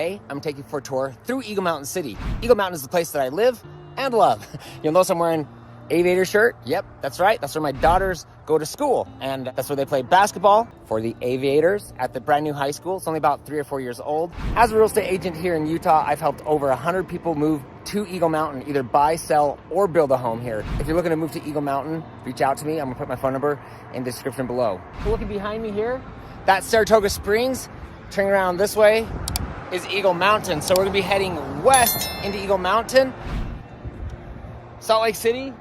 Today, I'm taking you for a tour through Eagle Mountain City. Eagle Mountain is the place that I live and love. You'll notice I'm wearing aviator shirt. Yep, that's right. That's where my daughters go to school. And that's where they play basketball for the Aviators at the brand new high school. It's only about 3 or 4 years old. As a real estate agent here in Utah, I've helped over 100 people move to Eagle Mountain, either buy, sell, or build a home here. If you're looking to move to Eagle Mountain, reach out to me. I'm gonna put my phone number in the description below. Looking behind me here, that's Saratoga Springs. Turning around this way is Eagle Mountain. So we're gonna be heading west into Eagle Mountain. Salt Lake City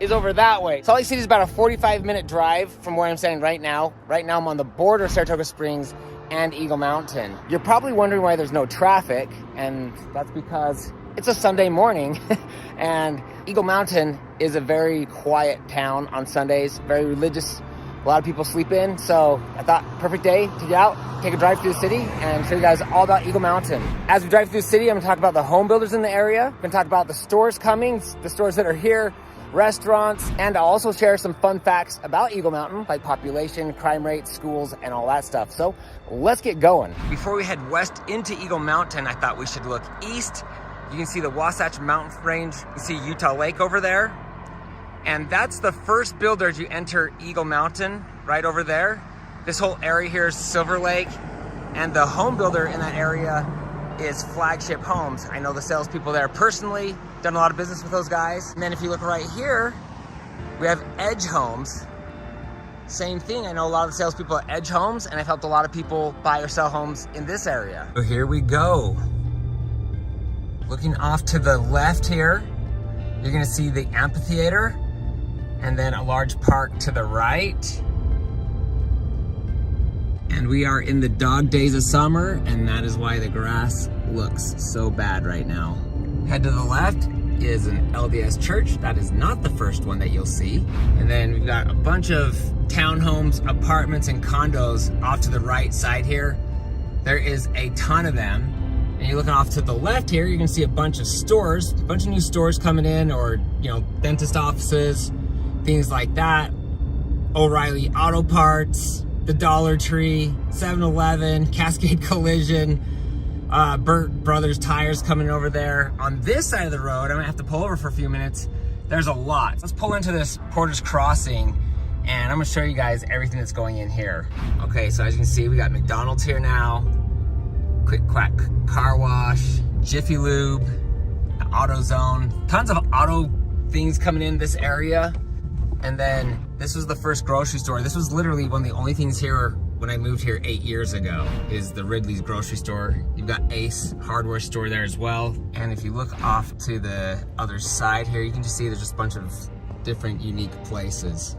is over that way. Salt Lake City is about a 45-minute drive from where I'm standing right now. Right now I'm on the border of Saratoga Springs and Eagle Mountain. You're probably wondering why there's no traffic, and that's because it's a Sunday morning and Eagle Mountain is a very quiet town on Sundays, very religious. A lot of people sleep in, so I thought perfect day to get out, take a drive through the city, and show you guys all about Eagle Mountain. As we drive through the city, I'm gonna talk about the home builders in the area. I'm gonna talk about the stores coming, the stores that are here, restaurants, and I'll also share some fun facts about Eagle Mountain, like population, crime rates, schools, and all that stuff. So let's get going. Before we head west into Eagle Mountain, I thought we should look east. You can see the Wasatch Mountain Range. You can see Utah Lake over there. And that's the first builder as you enter Eagle Mountain, right over there. This whole area here is Silver Lake, and the home builder in that area is Flagship Homes. I know the salespeople there personally, done a lot of business with those guys. And then if you look right here, we have Edge Homes. Same thing, I know a lot of the salespeople at Edge Homes, and I've helped a lot of people buy or sell homes in this area. So here we go. Looking off to the left here, you're gonna see the amphitheater, and then a large park to the right. And we are in the dog days of summer, and that is why the grass looks so bad right now. Head to the left is an LDS church. That is not the first one that you'll see. And then we've got a bunch of townhomes, apartments, and condos off to the right side here. There is a ton of them. And you're looking off to the left here, you're gonna see a bunch of stores, a bunch of new stores coming in, or dentist offices, things like that. O'Reilly Auto Parts, the Dollar Tree, 7-Eleven, Cascade Collision, Burt Brothers Tires coming over there. On this side of the road, I'm gonna have to pull over for a few minutes. There's a lot. Let's pull into this Porter's Crossing, and I'm gonna show you guys everything that's going in here. Okay, so as you can see, we got McDonald's here now, Quick Quack Car Wash, Jiffy Lube, AutoZone, tons of auto things coming in this area. And then this was the first grocery store. This was literally one of the only things here when I moved here 8 years ago, is the Ridley's grocery store. You've got Ace hardware store there as well. And if you look off to the other side here, you can just see there's just a bunch of different unique places.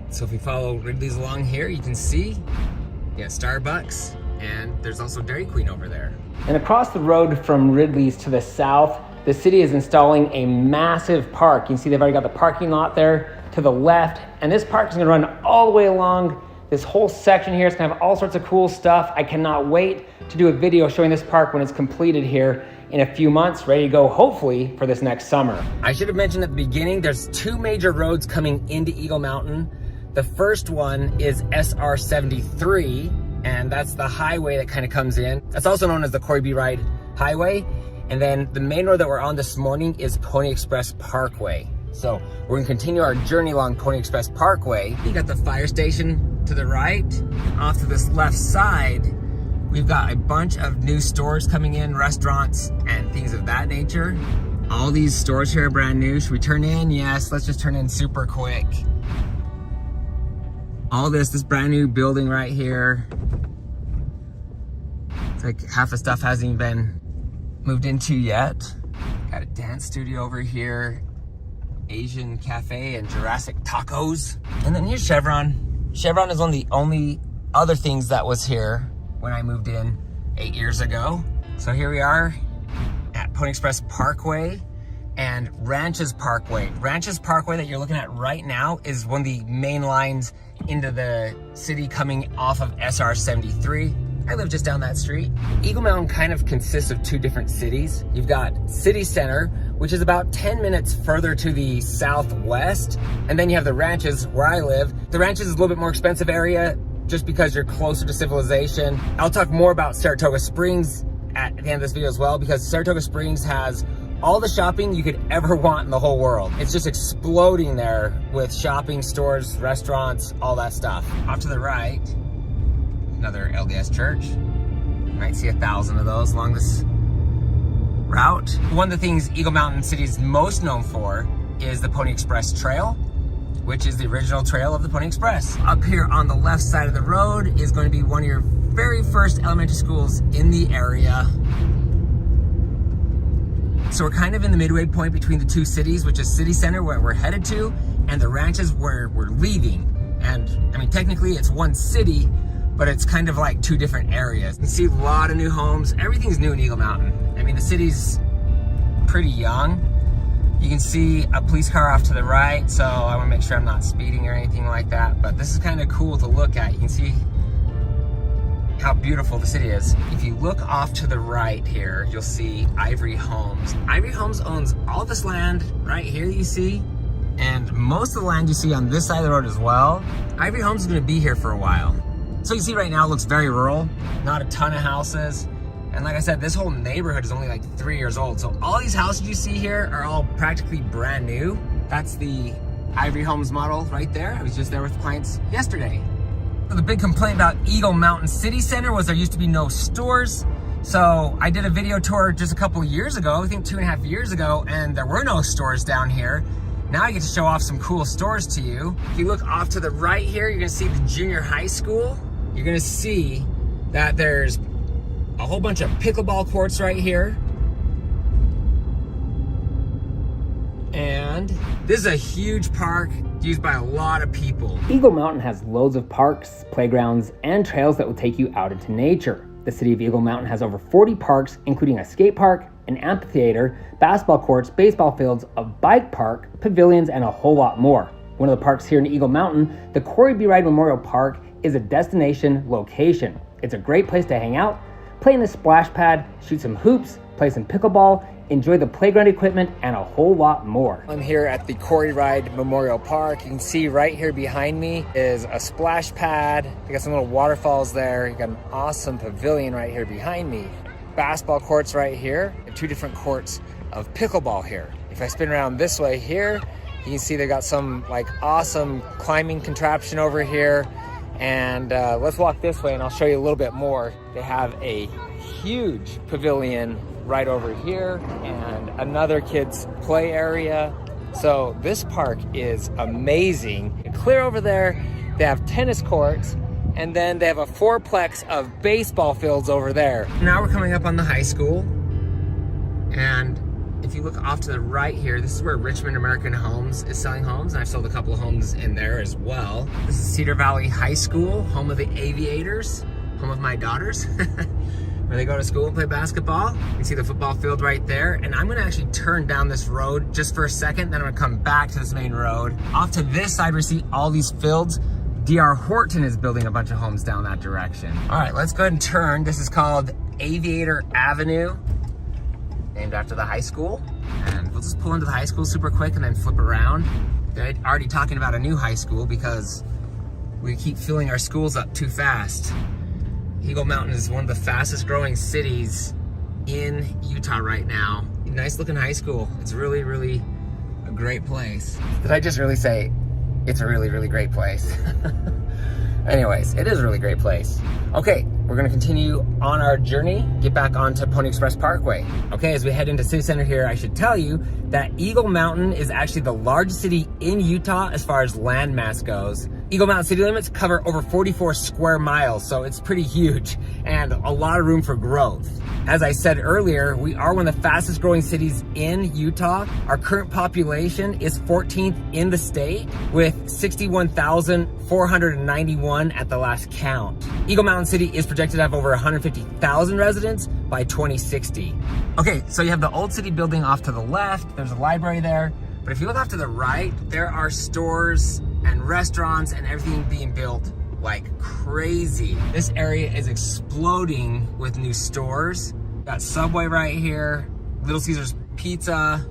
So if you follow Ridley's along here, you can see you got Starbucks, and there's also Dairy Queen over there. And across the road from Ridley's to the south, the city is installing a massive park. You can see they've already got the parking lot there to the left, and this park is gonna run all the way along this whole section here. It's gonna have all sorts of cool stuff. I cannot wait to do a video showing this park when it's completed here in a few months, ready to go hopefully for this next summer. I should have mentioned at the beginning, there's 2 major roads coming into Eagle Mountain. The first one is SR 73, and that's the highway that kind of comes in. That's also known as the Corey B. Ride Highway. And then the main road that we're on this morning is Pony Express Parkway. So we're gonna continue our journey along Pony Express Parkway. You got the fire station to the right. Off to this left side, we've got a bunch of new stores coming in, restaurants and things of that nature. All these stores here are brand new. Should we turn in? Yes, let's just turn in super quick. All this brand new building right here. It's like half the stuff hasn't even been moved into yet. Got a dance studio over here, Asian cafe, and Jurassic tacos. And then here's Chevron. Chevron is one of the only other things that was here when I moved in 8 years ago. So here we are at Pony Express Parkway and Ranches Parkway. Ranches Parkway that you're looking at right now is one of the main lines into the city coming off of SR 73. I live just down that street. Eagle Mountain kind of consists of 2 different cities. You've got City Center, which is about 10 minutes further to the southwest. And then you have the Ranches, where I live. The Ranches is a little bit more expensive area just because you're closer to civilization. I'll talk more about Saratoga Springs at the end of this video as well, because Saratoga Springs has all the shopping you could ever want in the whole world. It's just exploding there with shopping, stores, restaurants, all that stuff. Off to the right, another LDS church. You might see 1,000 of those along this route. One of the things Eagle Mountain City is most known for is the Pony Express Trail, which is the original trail of the Pony Express. Up here on the left side of the road is going to be one of your very first elementary schools in the area. So we're kind of in the midway point between the two cities, which is City Center, where we're headed to, and the ranches where we're leaving. And I mean, technically it's one city, but it's kind of like two different areas. You can see a lot of new homes. Everything's new in Eagle Mountain. I mean, the city's pretty young. You can see a police car off to the right, so I want to make sure I'm not speeding or anything like that. But this is kind of cool to look at. You can see how beautiful the city is. If you look off to the right here, you'll see Ivory Homes. Ivory Homes owns all this land right here that you see, and most of the land you see on this side of the road as well. Ivory Homes is going to be here for a while. So you see right now it looks very rural, not a ton of houses. And like I said, this whole neighborhood is only like 3 years old. So all these houses you see here are all practically brand new. That's the Ivory Homes model right there. I was just there with clients yesterday. So the big complaint about Eagle Mountain City Center was there used to be no stores. So I did a video tour just a couple of years ago, I think 2.5 years ago, and there were no stores down here. Now I get to show off some cool stores to you. If you look off to the right here, you're gonna see the junior high school. You're gonna see that there's a whole bunch of pickleball courts right here. And this is a huge park used by a lot of people. Eagle Mountain has loads of parks, playgrounds, and trails that will take you out into nature. The city of Eagle Mountain has over 40 parks, including a skate park, an amphitheater, basketball courts, baseball fields, a bike park, pavilions, and a whole lot more. One of the parks here in Eagle Mountain, the Corey B. Ride Memorial Park, is a destination location. It's a great place to hang out, play in the splash pad, shoot some hoops, play some pickleball, enjoy the playground equipment, and a whole lot more. I'm here at the Corey Ride Memorial Park. You can see right here behind me is a splash pad. You got some little waterfalls there. You got an awesome pavilion right here behind me. Basketball courts right here, and 2 different courts of pickleball here. If I spin around this way here, you can see they got some like awesome climbing contraption over here. And let's walk this way and I'll show you a little bit more. They have a huge pavilion right over here and another kids play area. So this park is amazing. Clear over there, they have tennis courts, and then they have a 4-plex of baseball fields over there. Now we're coming up on the high school, and if you look off to the right here, this is where Richmond American Homes is selling homes, and I've sold a couple of homes in there as well. This is Cedar Valley High School, home of the Aviators, home of my daughters, where they go to school and play basketball. You can see the football field right there, and I'm gonna actually turn down this road just for a second, then I'm gonna come back to this main road. Off to this side, we see all these fields. D.R. Horton is building a bunch of homes down that direction. All right, let's go ahead and turn. This is called Aviator Avenue, named after the high school. And we'll just pull into the high school super quick and then flip around. They're already talking about a new high school because we keep filling our schools up too fast. Eagle Mountain is one of the fastest growing cities in Utah right now. Nice looking high school. It's really, really a great place. Did I just really say it's a really, really great place? Anyways, it is a really great place. Okay, we're gonna continue on our journey, get back onto Pony Express Parkway. Okay, as we head into City Center here, I should tell you that Eagle Mountain is actually the largest city in Utah as far as land mass goes. Eagle Mountain city limits cover over 44 square miles, so it's pretty huge and a lot of room for growth. As I said earlier, we are one of the fastest growing cities in Utah. Our current population is 14th in the state with 61,491 at the last count. Eagle Mountain City is projected to have over 150,000 residents by 2060. Okay, so you have the old city building off to the left. There's a library there. But if you look off to the right, there are stores and restaurants and everything being built like crazy. This area is exploding with new stores. Got Subway right here, Little Caesars Pizza,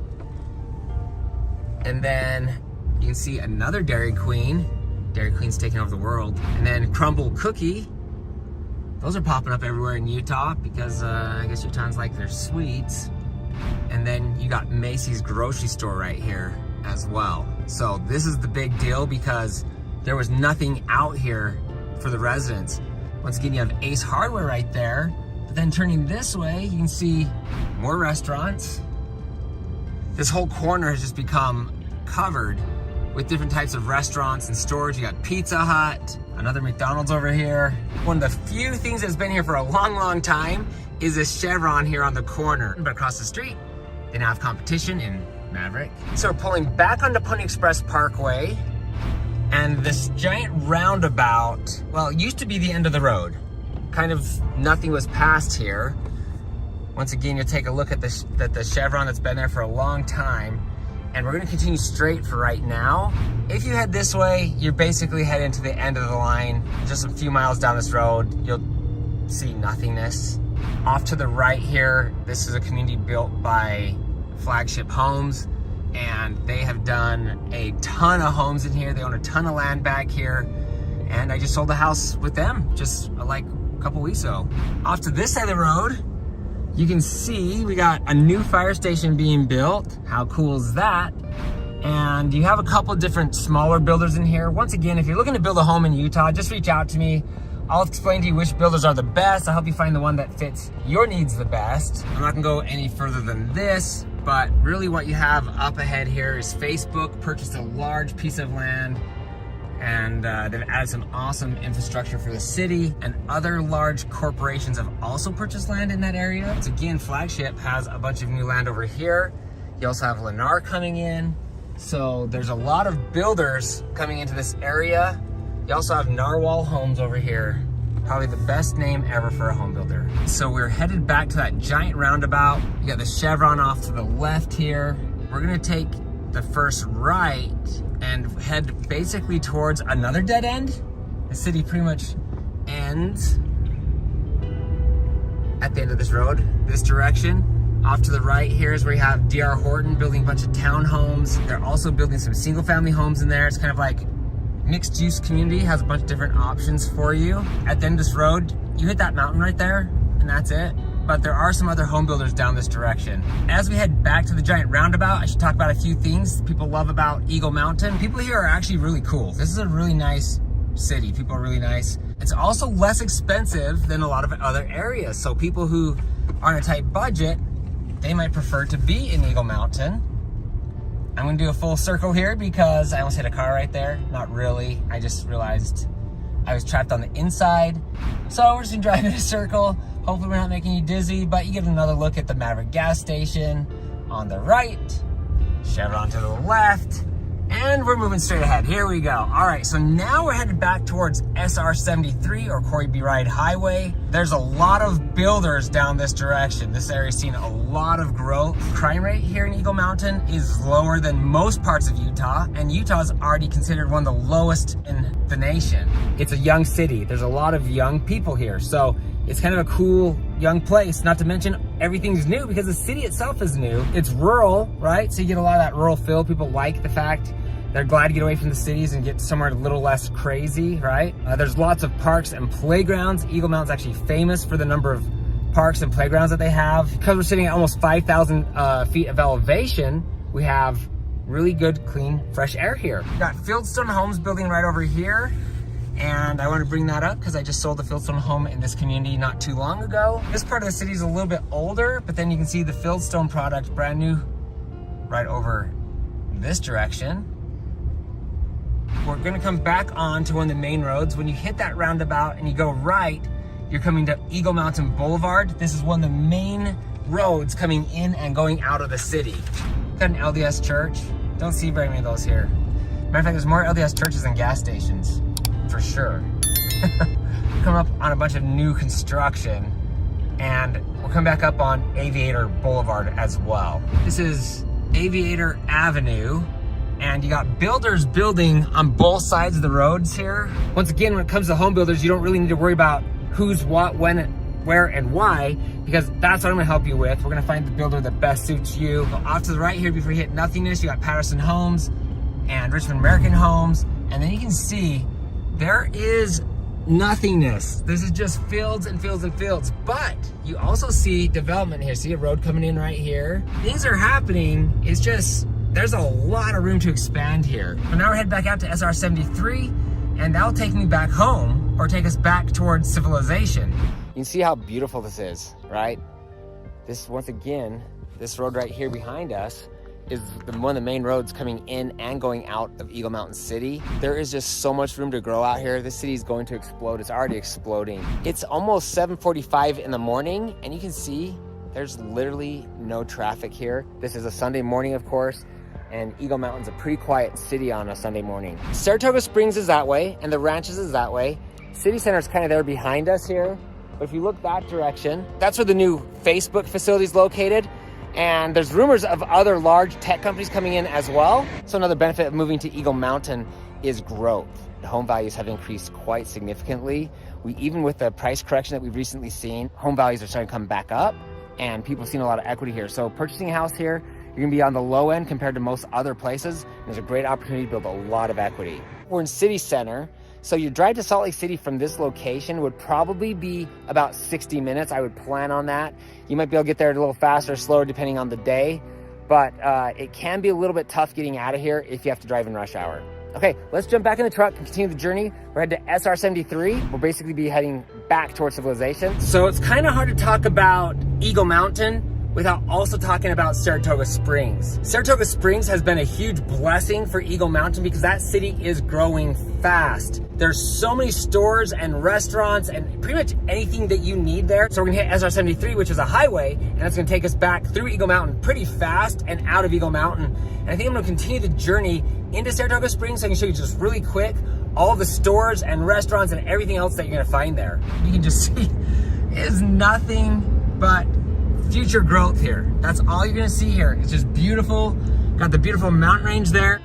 and then you can see another Dairy Queen. Dairy Queen's taking over the world. And then Crumble Cookie Those are popping up everywhere in Utah because I guess Utahns like their sweets. And then you got Macy's grocery store right here as well. So this is the big deal because there was nothing out here for the residents. Once again, you have Ace Hardware right there, but then turning this way, you can see more restaurants. This whole corner has just become covered with different types of restaurants and stores. You got Pizza Hut, another McDonald's over here. One of the few things that's been here for a long time is a Chevron here on the corner. But across the street, they now have competition in Maverick. So we're pulling back onto Pony Express Parkway, and this giant roundabout, well, it used to be the end of the road. Kind of nothing was passed here. Once again, you'll take a look at the Chevron that's been there for a long time, and we're gonna continue straight for right now. If you head this way, you're basically heading to the end of the line. Just a few miles down this road, you'll see nothingness. Off to the right here, this is a community built by Flagship Homes, and they have done a ton of homes in here. They own a ton of land back here, and I just sold a house with them just like a couple weeks ago. Off to this side of the road, you can see we got a new fire station being built. How cool is that? And you have a couple different smaller builders in here. Once again, if you're looking to build a home in Utah, just reach out to me. I'll explain to you which builders are the best. I'll help you find the one that fits your needs the best. I'm not gonna go any further than this, but really what you have up ahead here is Facebook purchased a large piece of land, and they've added some awesome infrastructure for the city, and other large corporations have also purchased land in that area. So again, Flagship has a bunch of new land over here. You also have Lennar coming in. So there's a lot of builders coming into this area. You also have Narwhal Homes over here. Probably the best name ever for a home builder. So we're headed back to that giant roundabout. You got the Chevron off to the left here. We're gonna take the first right and head basically towards another dead end. The city pretty much ends at the end of this road, this direction. Off to the right here is where you have D.R. Horton building a bunch of townhomes. They're also building some single family homes in there. It's kind of like mixed use community, has a bunch of different options for you. At the end of this road, you hit that mountain right there, and that's it. But there are some other home builders down this direction. As we head back to the giant roundabout, I should talk about a few things people love about Eagle Mountain. People here are actually really cool. This is a really nice city. People are really nice. It's also less expensive than a lot of other areas. So people who are on a tight budget, they might prefer to be in Eagle Mountain. I'm gonna do a full circle here because I almost hit a car right there. Not really, I just realized I was trapped on the inside. So we're just gonna drive in a circle. Hopefully we're not making you dizzy, but you get another look at the Maverick gas station on the right, Chevron to the left, and we're moving straight ahead. Here we go. All right, so now we're headed back towards SR 73 or Corey B. Wright Highway. There's a lot of builders down this direction. This area's seen a lot of growth. Crime rate here in Eagle Mountain is lower than most parts of Utah, and Utah is already considered one of the lowest in the nation. It's a young city. There's a lot of young people here, so it's kind of a cool young place. Not to mention everything's new because the city itself is new. It's rural, right? So you get a lot of that rural feel. People like the fact they're glad to get away from the cities and get somewhere a little less crazy, right? There's lots of parks and playgrounds. Eagle Mountain's actually famous for the number of parks and playgrounds that they have. Because we're sitting at almost 5,000 feet of elevation, we have really good, clean, fresh air here. We've got Fieldstone Homes building right over here. And I want to bring that up because I just sold a Fieldstone home in this community not too long ago. This part of the city is a little bit older, but then you can see the Fieldstone product, brand new, right over this direction. We're gonna come back on to one of the main roads. When you hit that roundabout and you go right, you're coming to Eagle Mountain Boulevard. This is one of the main roads coming in and going out of the city. Got an LDS church. Don't see very many of those here. Matter of fact, there's more LDS churches than gas stations, for sure. We're coming up on a bunch of new construction, and we'll come back up on Aviator Boulevard as well. This is Aviator Avenue, and you got builders building on both sides of the roads here. Once again, when it comes to home builders, you don't really need to worry about who's what, when, where, and why, because that's what I'm gonna help you with. We're gonna find the builder that best suits you. So off to the right here, before you hit nothingness, you got Patterson Homes and Richmond American Homes, and then you can see there is nothingness. This is just fields and fields and fields. But you also see development here. See a road coming in right here? Things are happening. It's just, there's a lot of room to expand here. So now we're heading back out to SR 73, and that'll take me back home or take us back towards civilization. You can see how beautiful this is, right? This, once again, this road right here behind us is one of the main roads coming in and going out of Eagle Mountain City. There is just so much room to grow out here. This city is going to explode. It's already exploding. It's almost 7:45 in the morning, and you can see there's literally no traffic here. This is a Sunday morning, of course, and Eagle Mountain's a pretty quiet city on a Sunday morning. Saratoga Springs is that way, and the ranches is that way. City Center is kind of there behind us here, but if you look that direction, that's where the new Facebook facility is located. And there's rumors of other large tech companies coming in as well. So another benefit of moving to Eagle Mountain is growth. The home values have increased quite significantly. Even with the price correction that we've recently seen, home values are starting to come back up, and people have seen a lot of equity here. So purchasing a house here, you're gonna be on the low end compared to most other places. There's a great opportunity to build a lot of equity. We're in City Center. So your drive to Salt Lake City from this location would probably be about 60 minutes. I would plan on that. You might be able to get there a little faster or slower depending on the day, but it can be a little bit tough getting out of here if you have to drive in rush hour. Okay, let's jump back in the truck and continue the journey. We're headed to SR 73. We'll basically be heading back towards civilization. So it's kind of hard to talk about Eagle Mountain without also talking about Saratoga Springs. Saratoga Springs has been a huge blessing for Eagle Mountain because that city is growing fast. There's so many stores and restaurants and pretty much anything that you need there. So we're gonna hit SR 73, which is a highway, and it's gonna take us back through Eagle Mountain pretty fast and out of Eagle Mountain. And I think I'm gonna continue the journey into Saratoga Springs so I can show you just really quick all the stores and restaurants and everything else that you're gonna find there. You can just see it's nothing but future growth here. That's all you're gonna see here. It's just beautiful. Got the beautiful mountain range there.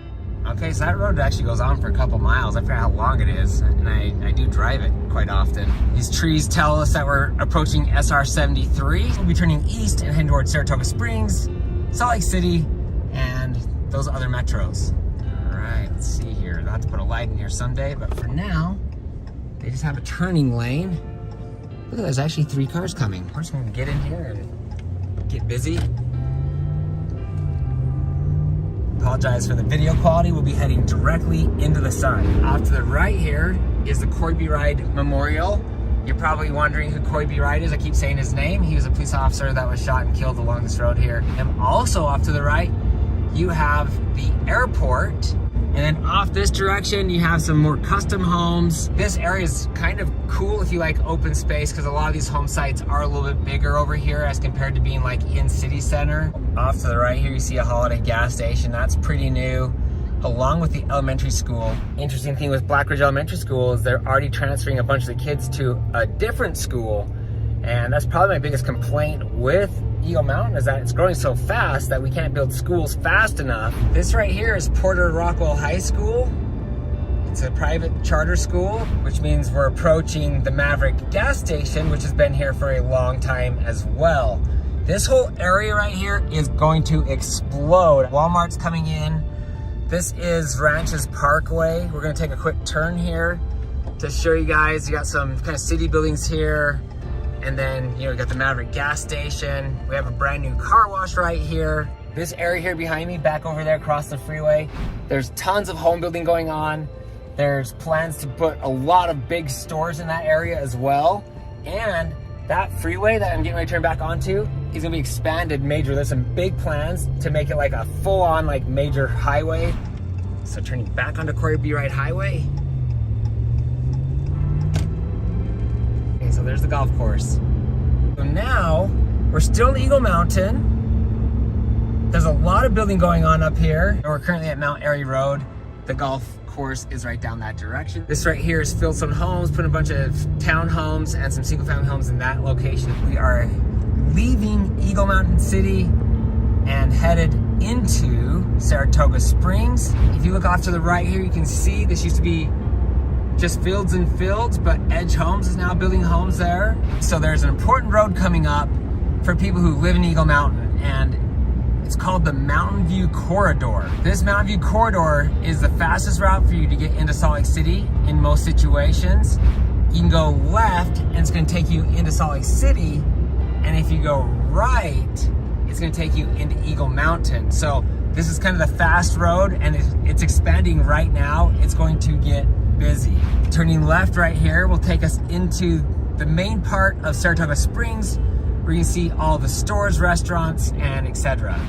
Okay, so that road actually goes on for a couple miles. I forgot how long it is, and I do drive it quite often. These trees tell us that we're approaching SR 73. We'll be turning east and heading towards Saratoga Springs, Salt Lake City, and those other metros. All right, let's see here. I'll have to put a light in here someday, but for now, they just have a turning lane. Look at, there's actually 3 cars coming. We're just gonna get in here and get busy. Apologize for the video quality. We'll be heading directly into the sun. Off to the right here is the Corby Ride Memorial. You're probably wondering who Corby Ride is. I keep saying his name. He was a police officer that was shot and killed along this road here. And also off to the right, you have the airport. And then off this direction, you have some more custom homes. This area is kind of cool if you like open space because a lot of these home sites are a little bit bigger over here as compared to being like in city center. Off to the right here, you see a Holiday gas station. That's pretty new, along with the elementary school. Interesting thing with Black Ridge Elementary School is they're already transferring a bunch of the kids to a different school. And that's probably my biggest complaint with Eagle Mountain is that it's growing so fast that we can't build schools fast enough. This right here is Porter Rockwell High School. It's a private charter school, which means we're approaching the Maverick gas station, which has been here for a long time as well. This whole area right here is going to explode. Walmart's coming in. This is Ranches Parkway. We're gonna take a quick turn here to show you guys. You got some kind of city buildings here. And then, you know, we got the Maverick gas station. We have a brand new car wash right here. This area here behind me, back over there across the freeway, there's tons of home building going on. There's plans to put a lot of big stores in that area as well. And that freeway that I'm getting ready to turn back onto is gonna be expanded major. There's some big plans to make it like a full-on like major highway. So turning back onto Corby Ride Highway. So there's the golf course. So now we're still in Eagle Mountain. There's a lot of building going on up here. We're currently at Mount Airy Road. The golf course is right down that direction. This right here is Fieldstone Homes, putting a bunch of townhomes and some single family homes in that location. We are leaving Eagle Mountain City and headed into Saratoga Springs. If you look off to the right here, you can see this used to be just fields and fields, but Edge Homes is now building homes there. So there's an important road coming up for people who live in Eagle Mountain, and it's called the Mountain View Corridor. This Mountain View Corridor is the fastest route for you to get into Salt Lake City in most situations. you can go left and it's gonna take you into Salt Lake City. And if you go right, it's gonna take you into Eagle Mountain. So this is kind of the fast road and it's expanding right now. It's going to get busy. Turning left right here will take us into the main part of Saratoga Springs, where you can see all the stores, restaurants, and etc.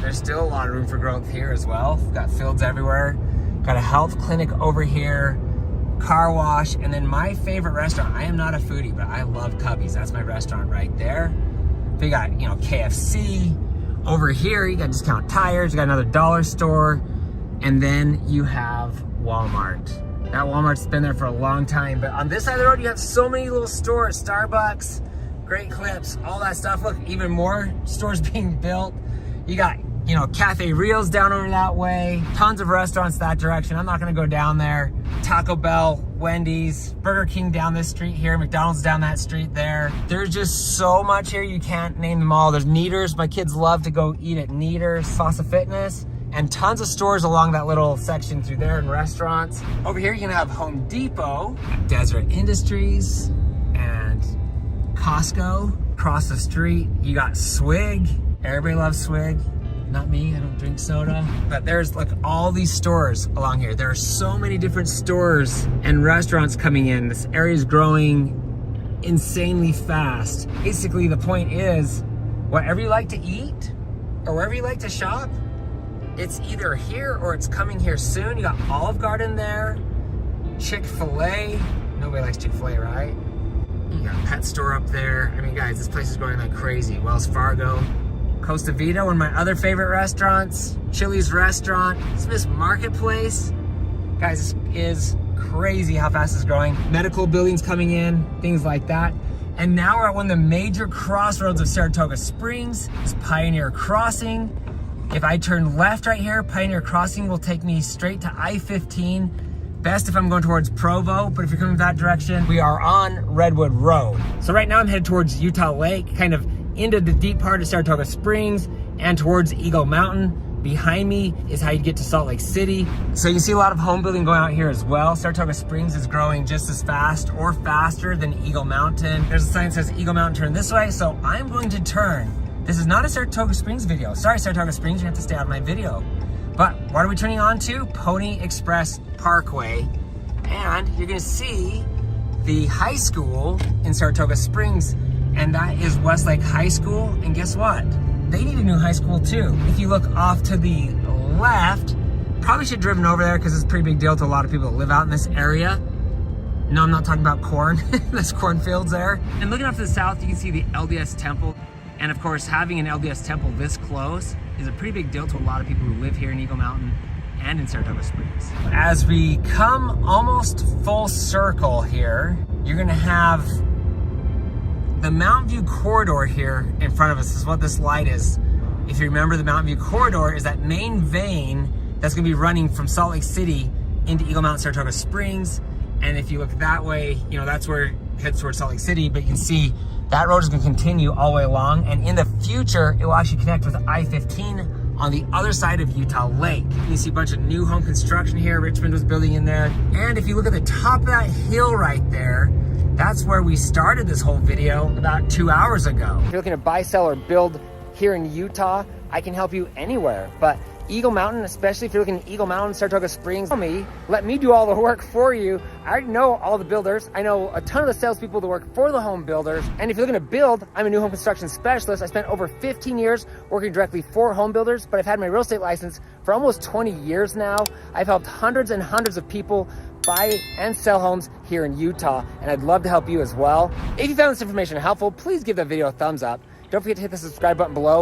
There's still a lot of room for growth here as well. We've got fields everywhere. Got a health clinic over here, car wash, and then my favorite restaurant. I am not a foodie, but I love Cubby's. That's my restaurant right there. We got, KFC. Over here, you got Discount Tires, you got another dollar store, and then you have Walmart. That Walmart's been there for a long time, but on this side of the road, you have so many little stores, Starbucks, Great Clips, all that stuff. Look, even more stores being built. You got, Cafe Rio's down over that way, tons of restaurants that direction. I'm not gonna go down there. Taco Bell, Wendy's, Burger King down this street here, McDonald's down that street there. There's just so much here, you can't name them all. There's Neaters, my kids love to go eat at Neaters, Salsa Fitness, and tons of stores along that little section through there and restaurants. Over here, you're gonna have Home Depot, Deseret Industries, and Costco. Across the street, you got Swig. Everybody loves Swig. Not me, I don't drink soda. But there's like all these stores along here. There are so many different stores and restaurants coming in. This area is growing insanely fast. Basically, the point is, whatever you like to eat or wherever you like to shop, it's either here or it's coming here soon. You got Olive Garden there, Chick-fil-A. Nobody likes Chick-fil-A, right? You got a pet store up there. I mean, guys, this place is going like crazy. Wells Fargo. Costa Vida, one of my other favorite restaurants, Chili's restaurant, Smith's Marketplace. Guys, this is crazy how fast it's growing. Medical buildings coming in, things like that. And now we're at one of the major crossroads of Saratoga Springs. It's Pioneer Crossing. If I turn left right here, Pioneer Crossing will take me straight to I-15. Best if I'm going towards Provo, but if you're coming that direction, we are on Redwood Road. So right now I'm headed towards Utah Lake, kind of into the deep part of Saratoga Springs and towards Eagle Mountain. Behind me is how you get to Salt Lake City. So you can see a lot of home building going out here as well. Saratoga Springs is growing just as fast or faster than Eagle Mountain. There's a sign that says Eagle Mountain, turn this way. So I'm going to turn. This is not a Saratoga Springs video. Sorry, Saratoga Springs, you have to stay out of my video. But what are we turning on to? Pony Express Parkway. And you're gonna see the high school in Saratoga Springs, and that is Westlake High School. And guess what? They need a new high school too. If you look off to the left, probably should have driven over there because it's a pretty big deal to a lot of people that live out in this area. No, I'm not talking about corn. There's cornfields there. And looking off to the south, you can see the LDS Temple. And of course, having an LDS Temple this close is a pretty big deal to a lot of people who live here in Eagle Mountain and in Saratoga Springs. As we come almost full circle here, you're gonna have the Mountain View Corridor here in front of us. This is what this light is. If you remember, the Mountain View Corridor is that main vein that's gonna be running from Salt Lake City into Eagle Mountain, Saratoga Springs. And if you look that way, that's where it heads towards Salt Lake City, but you can see that road is gonna continue all the way along. And in the future, it will actually connect with I-15 on the other side of Utah Lake. You see a bunch of new home construction here. Richmond was building in there. And if you look at the top of that hill right there, that's where we started this whole video about 2 hours ago. If you're looking to buy, sell, or build here in Utah, I can help you anywhere. But Eagle Mountain, especially if you're looking at Eagle Mountain, Saratoga Springs, let me do all the work for you. I already know all the builders. I know a ton of the salespeople that work for the home builders. And if you're looking to build, I'm a new home construction specialist. I spent over 15 years working directly for home builders, but I've had my real estate license for almost 20 years now. I've helped hundreds and hundreds of people buy and sell homes here in Utah, and I'd love to help you as well. If you found this information helpful, please give that video a thumbs up. Don't forget to hit the subscribe button below